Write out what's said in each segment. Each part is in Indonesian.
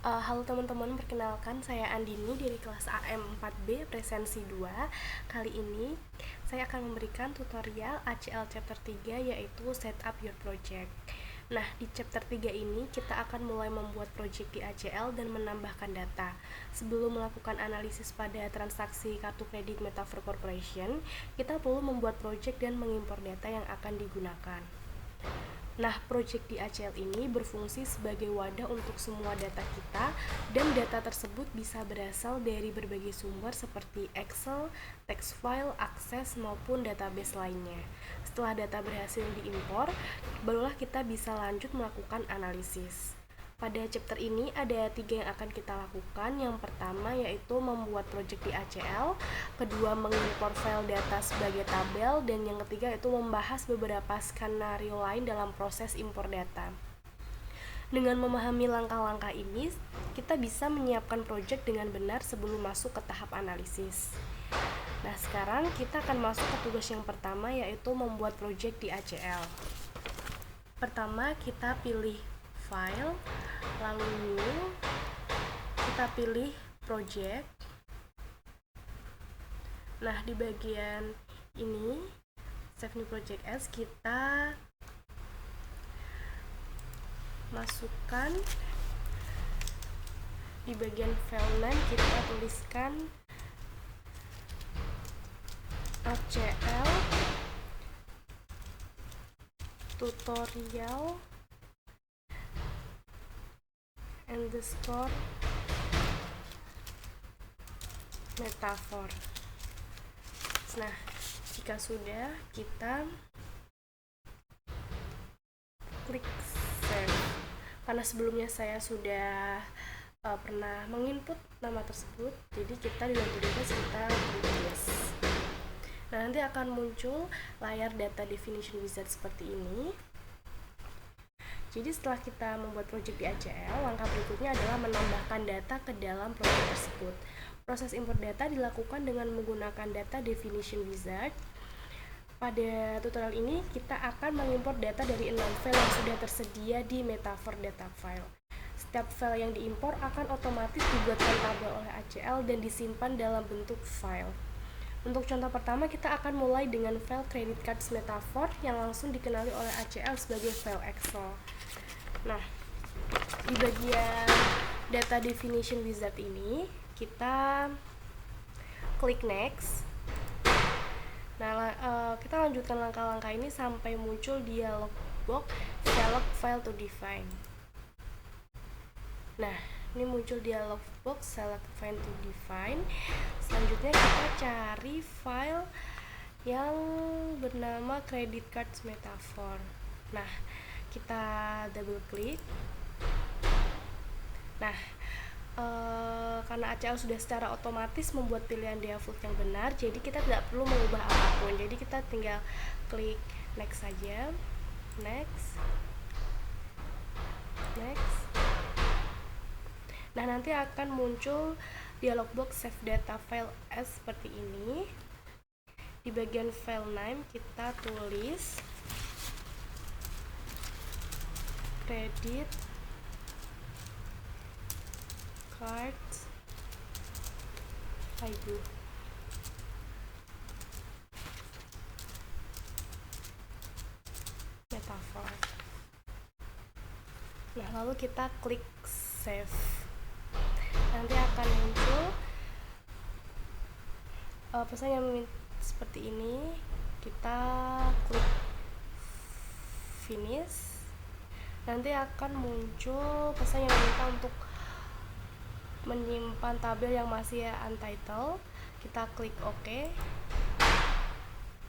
Halo teman-teman, perkenalkan saya Andini dari kelas AM 4B Presensi 2. Kali ini saya akan memberikan tutorial ACL chapter 3 yaitu Setup Your Project. Nah, di chapter 3 ini kita akan mulai membuat project di ACL dan menambahkan data. Sebelum melakukan analisis pada transaksi kartu kredit Metafor Corporation, kita perlu membuat project dan mengimpor data yang akan digunakan. Nah, project di ACL ini berfungsi sebagai wadah untuk semua data kita, dan data tersebut bisa berasal dari berbagai sumber seperti Excel, text file, akses, maupun database lainnya. Setelah data berhasil diimpor, barulah kita bisa lanjut melakukan analisis. Pada chapter ini ada 3 yang akan kita lakukan. Yang pertama yaitu membuat project di ACL, kedua mengimpor file data sebagai tabel, dan yang ketiga itu membahas beberapa skenario lain dalam proses impor data. Dengan memahami langkah-langkah ini, kita bisa menyiapkan project dengan benar sebelum masuk ke tahap analisis. Nah, sekarang kita akan masuk ke tugas yang pertama yaitu membuat project di ACL. Pertama, kita pilih file, lalu kita pilih project. Nah, di bagian ini save new project as, kita masukkan di bagian file name, kita tuliskan ACL tutorial underscore metafor. Nah, jika sudah, kita klik save. Karena sebelumnya saya sudah pernah menginput nama tersebut, jadi kita di dalam database kita klik yes. Nah, nanti akan muncul layar data definition wizard seperti ini. Jadi setelah kita membuat project di ACL, langkah berikutnya adalah menambahkan data ke dalam project tersebut. Proses import data dilakukan dengan menggunakan data definition wizard. Pada tutorial ini kita akan mengimpor data dari 6 file yang sudah tersedia di Metafor data file. Setiap file yang diimpor akan otomatis dibuatkan tabel oleh ACL dan disimpan dalam bentuk file. Untuk contoh pertama, kita akan mulai dengan file credit cards Metafor yang langsung dikenali oleh ACL sebagai file Excel. Nah, di bagian data definition wizard ini kita klik next. Nah, kita lanjutkan langkah-langkah ini sampai muncul dialog box select file to define. Nah, ini muncul dialog box select file to define. Selanjutnya kita cari file yang bernama credit cards metafor. Nah, kita double klik. Nah, karena ACL sudah secara otomatis membuat pilihan default yang benar, jadi kita tidak perlu mengubah apapun. Jadi kita tinggal klik next saja. Next. Nah, nanti akan muncul dialog box save data file as seperti ini. Di bagian file name kita tulis credit cards metafor. Nah, lalu kita klik save. Nanti akan muncul pesan yang seperti ini. Kita klik finish. Nanti akan muncul pesan yang meminta untuk menyimpan tabel yang masih untitled. Kita klik OK.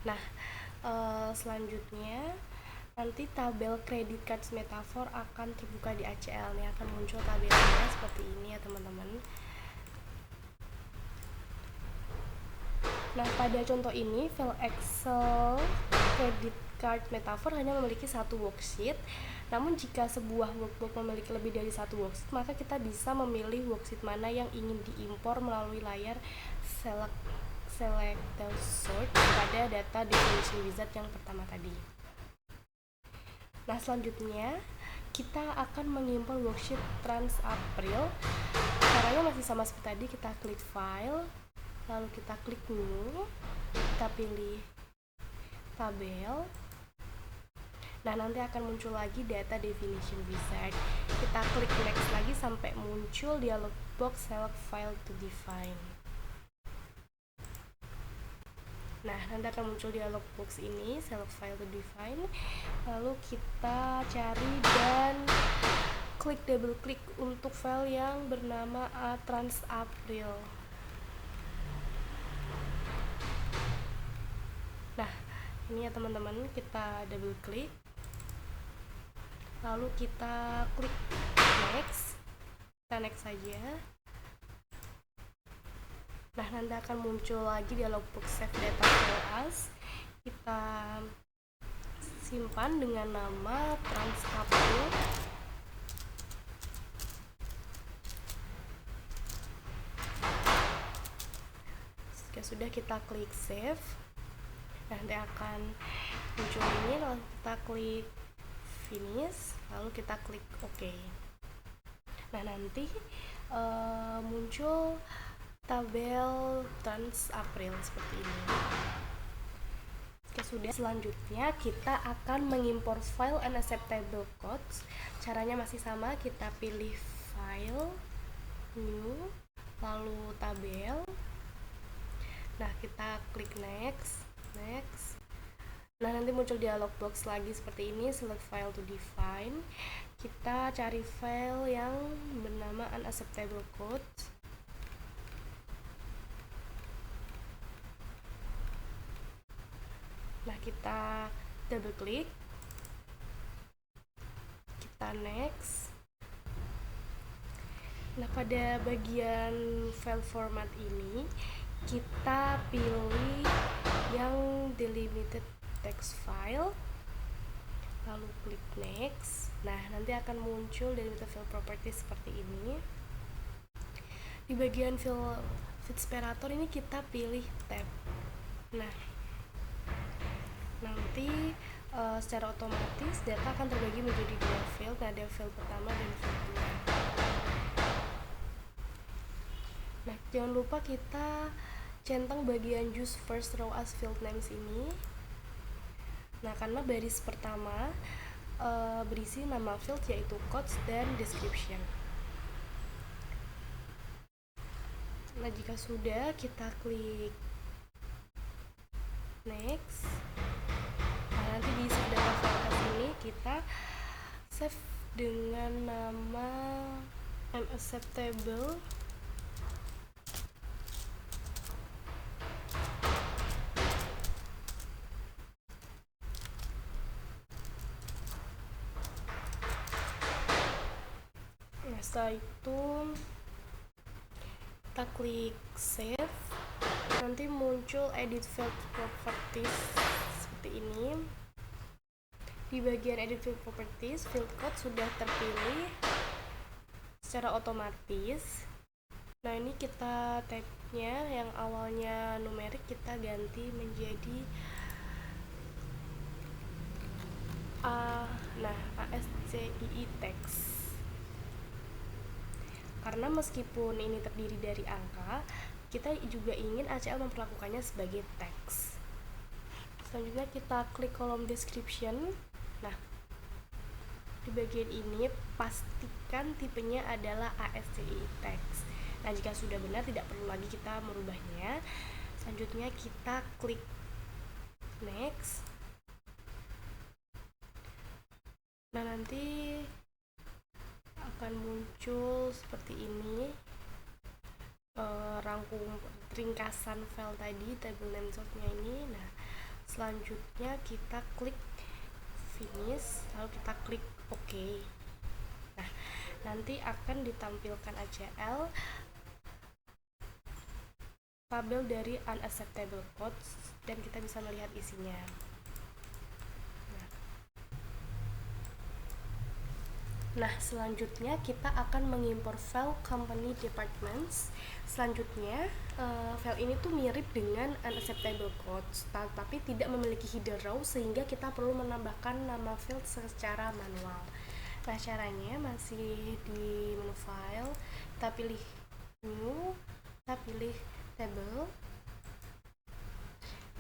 Nah, selanjutnya nanti tabel credit cards metafor akan terbuka di ACL. Nih akan muncul tabelnya seperti ini ya teman-teman. Nah, pada contoh ini file Excel credit card metafor hanya memiliki satu worksheet. Namun jika sebuah workbook memiliki lebih dari satu worksheet, maka kita bisa memilih worksheet mana yang ingin diimpor melalui layar select sort pada data definition wizard yang pertama tadi. Nah, selanjutnya kita akan mengimpor worksheet Trans April. Caranya masih sama seperti tadi, kita klik file, lalu kita klik new, kita pilih tabel. Nah, nanti akan muncul lagi data definition wizard. Kita klik next lagi sampai muncul dialog box select file to define. Nah, nanti akan muncul dialog box ini, select file to define. Lalu kita cari dan klik double klik untuk file yang bernama Trans April. Nah, ini ya teman-teman, kita double klik. Lalu kita klik next, kita next saja. Nah, nanti akan muncul lagi dialog box save data for us. Kita simpan dengan nama Trans April. Jika sudah, kita klik save. Nanti akan muncul ini, lalu kita klik finish, lalu kita klik OK. Nah, nanti muncul tabel Trans April seperti ini. Jika sudah, selanjutnya kita akan mengimpor file unacceptable codes. Caranya masih sama, kita pilih file, new, lalu tabel. Nah, kita klik next. Nah, nanti muncul dialog box lagi seperti ini, select file to define. Kita cari file yang bernama unacceptable codes. Nah, kita double klik, kita next. Nah, pada bagian file format ini kita pilih yang delimited text file, lalu klik next. Nah, nanti akan muncul delimited file properties seperti ini. Di bagian file separator ini kita pilih tab. Nah, nanti secara otomatis data akan terbagi menjadi dua file, ada file pertama dan file kedua. Nah, jangan lupa kita centang bagian use first row as field names ini. Nah, karena baris pertama berisi nama field yaitu codes dan description. Nah, jika sudah, kita klik next. Nah, nanti di data file ini kita save dengan nama unacceptable. Setelah itu kita klik save. Nanti muncul edit field properties seperti ini. Di bagian edit field properties, field code sudah terpilih secara otomatis. Nah, ini kita tabnya yang awalnya numerik kita ganti menjadi ASCII text. Karena meskipun ini terdiri dari angka, kita juga ingin ACL memperlakukannya sebagai teks. Selanjutnya kita klik kolom description. Nah, di bagian ini pastikan tipenya adalah ASCII text. Nah, jika sudah benar, tidak perlu lagi kita merubahnya. Selanjutnya kita klik next. Nah, nanti akan muncul seperti ini ringkasan file tadi, table name source-nya ini. Nah, selanjutnya kita klik finish, lalu kita klik OK. Nah, nanti akan ditampilkan ACL tabel dari unacceptable codes dan kita bisa melihat isinya. Nah, selanjutnya kita akan mengimpor file company departments. Selanjutnya, file ini tuh mirip dengan unacceptable codes, tapi tidak memiliki hidden row sehingga kita perlu menambahkan nama field secara manual. Nah, caranya masih di menu file, kita pilih new, kita pilih table.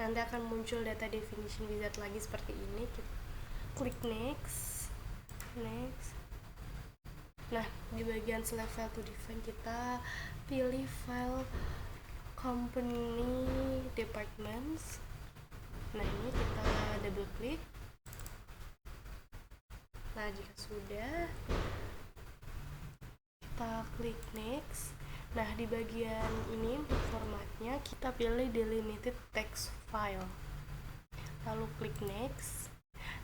Nanti akan muncul data definition wizard lagi seperti ini. Kita klik next. Nah, di bagian select file to define kita pilih file company departments. Nah, ini kita double klik. Nah, jika sudah, kita klik next. Nah, di bagian ini untuk formatnya kita pilih delimited text file, lalu klik next.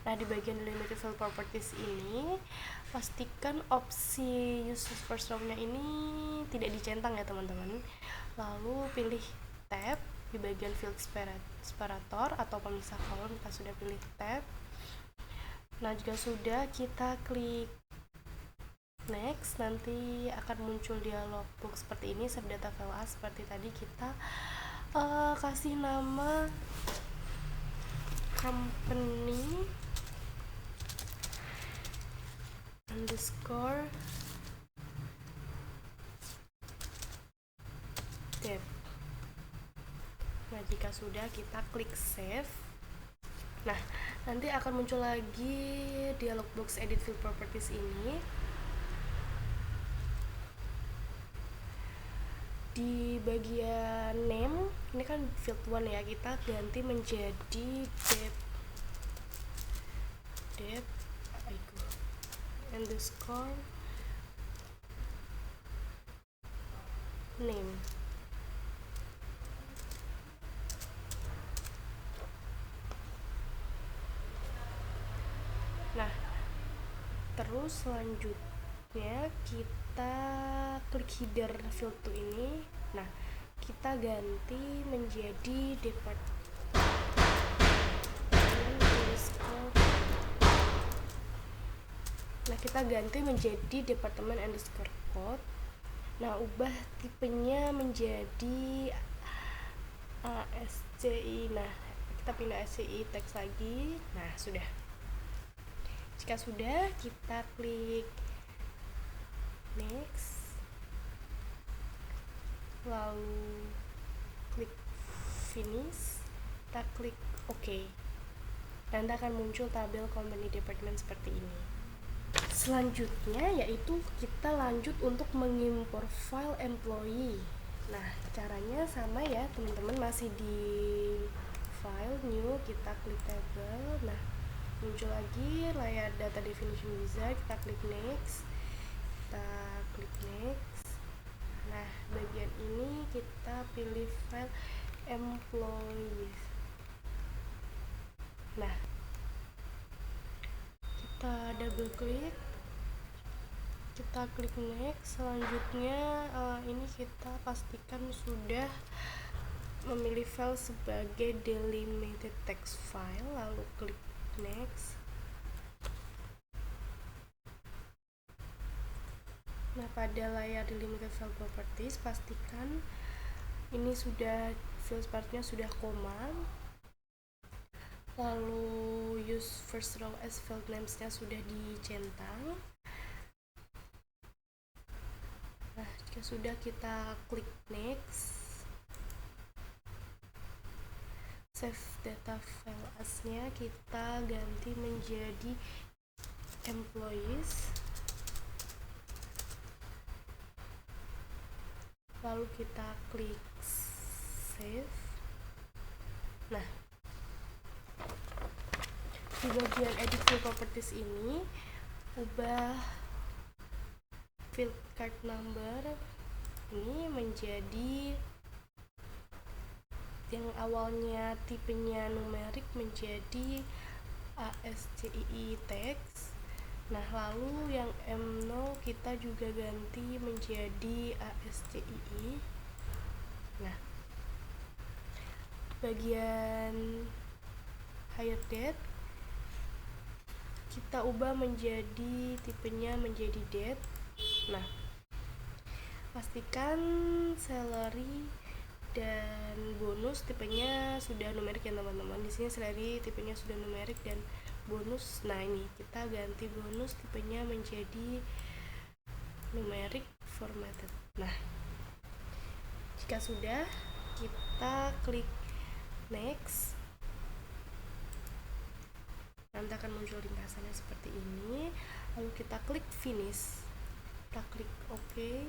Nah, di bagian delimited file properties ini pastikan opsi use first row-nya ini tidak dicentang ya teman-teman. Lalu pilih tab di bagian field separator atau pemisah kolom, kita sudah pilih tab. Nah, jika sudah, kita klik next. Nanti akan muncul dialog box seperti ini, save data file as. Seperti tadi kita kasih nama company underscore dev. Nah, jika sudah, kita klik save. Nah, nanti akan muncul lagi dialog box edit field properties ini. Di bagian name, ini kan field 1 ya, kita ganti menjadi dev underscore name. Nah, terus selanjutnya kita klik header field 2 ini. Nah, kita ganti menjadi department underscore. Nah, kita ganti menjadi department underscore code. Nah, ubah tipenya menjadi ASCII. Nah, kita pindah ASCII text lagi. Nah, sudah. Jika sudah, kita klik next, lalu klik finish, kita klik OK. Nanti akan muncul tabel company department seperti ini. Selanjutnya yaitu kita lanjut untuk mengimpor file employee. Nah, caranya sama ya teman-teman, masih di file new, kita klik table. Nah, muncul lagi layar data definition wizard, kita klik next. Nah, bagian ini kita pilih file employees. Nah, kita double klik, kita klik next. Selanjutnya ini kita pastikan sudah memilih file sebagai delimited text file, lalu klik next. Nah, pada layar delimited file properties pastikan ini sudah field partnya sudah koma, lalu use first row as field names nya sudah dicentang. Nah, jika sudah, kita klik next. Save data file as nya kita ganti menjadi employees, lalu kita klik save. Nah, di bagian edit field properties ini ubah field card number ini menjadi yang awalnya tipenya numerik menjadi ASCII text. Nah, lalu yang M0 kita juga ganti menjadi ASCII. Nah, bagian hire date kita ubah menjadi tipenya menjadi date. Nah, pastikan salary dan bonus tipenya sudah numerik ya teman-teman. Di sini salary tipenya sudah numerik dan bonus. Nah, ini kita ganti bonus tipenya menjadi numeric formatted. Nah, jika sudah, kita klik next. Nanti akan muncul ringkasannya seperti ini. Lalu kita klik finish. Kita klik OK.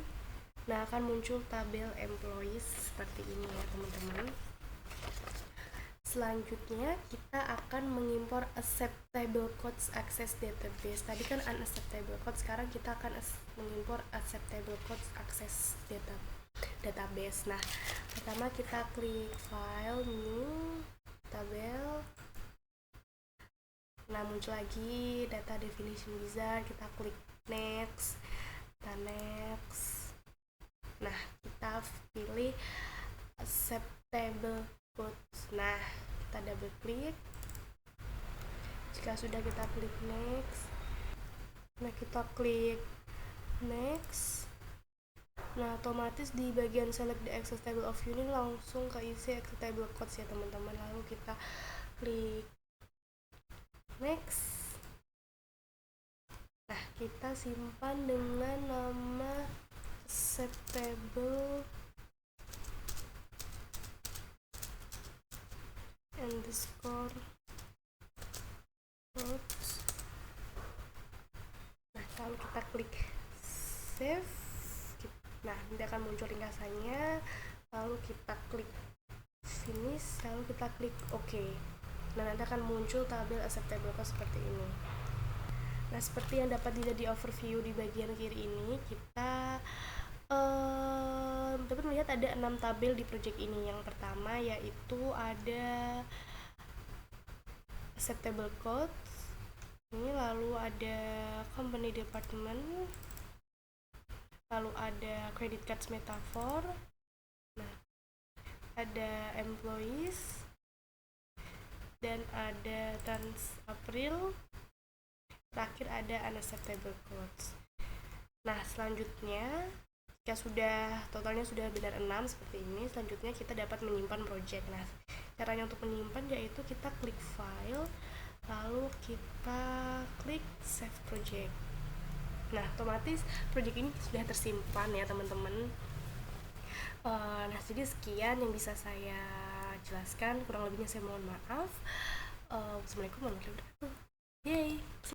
Nah, akan muncul tabel employees seperti ini ya teman-teman. Selanjutnya kita akan mengimpor acceptable codes access database. Tadi kan unacceptable codes, sekarang kita akan mengimpor acceptable codes access database. Nah, pertama kita klik file, new, tabel. Nah, muncul lagi data definition wizard, kita klik next, kita next. Nah, kita pilih acceptable codes. Nah, kita double klik. Jika sudah, kita klik next. Nah, kita klik next. Nah, otomatis di bagian select the access table of unit langsung keisi acceptable codes ya teman-teman. Lalu kita klik next. Nah, kita simpan dengan nama acceptable underscore codes. Nah, kalau kita klik save, nah nanti akan muncul ringkasannya. Lalu kita klik finish, lalu kita klik OK. Nah, nanti akan muncul tabel acceptable codes seperti ini. Nah, seperti yang dapat dilihat di overview di bagian kiri ini, kita dapat melihat ada 6 tabel di project ini. Yang pertama yaitu ada acceptable codes ini, lalu ada company department, lalu ada credit cards metaphor, nah ada employees, dan ada trans April, terakhir ada unacceptable codes. Nah, selanjutnya jika sudah totalnya sudah benar 6 seperti ini, selanjutnya kita dapat menyimpan project. Nah, caranya untuk menyimpan yaitu kita klik file, lalu kita klik save project. Nah, otomatis project ini sudah tersimpan ya teman-teman. Nah, jadi sekian yang bisa saya jelaskan, kurang lebihnya saya mohon maaf. Assalamualaikum warahmatullahi wabarakatuh. Yeay.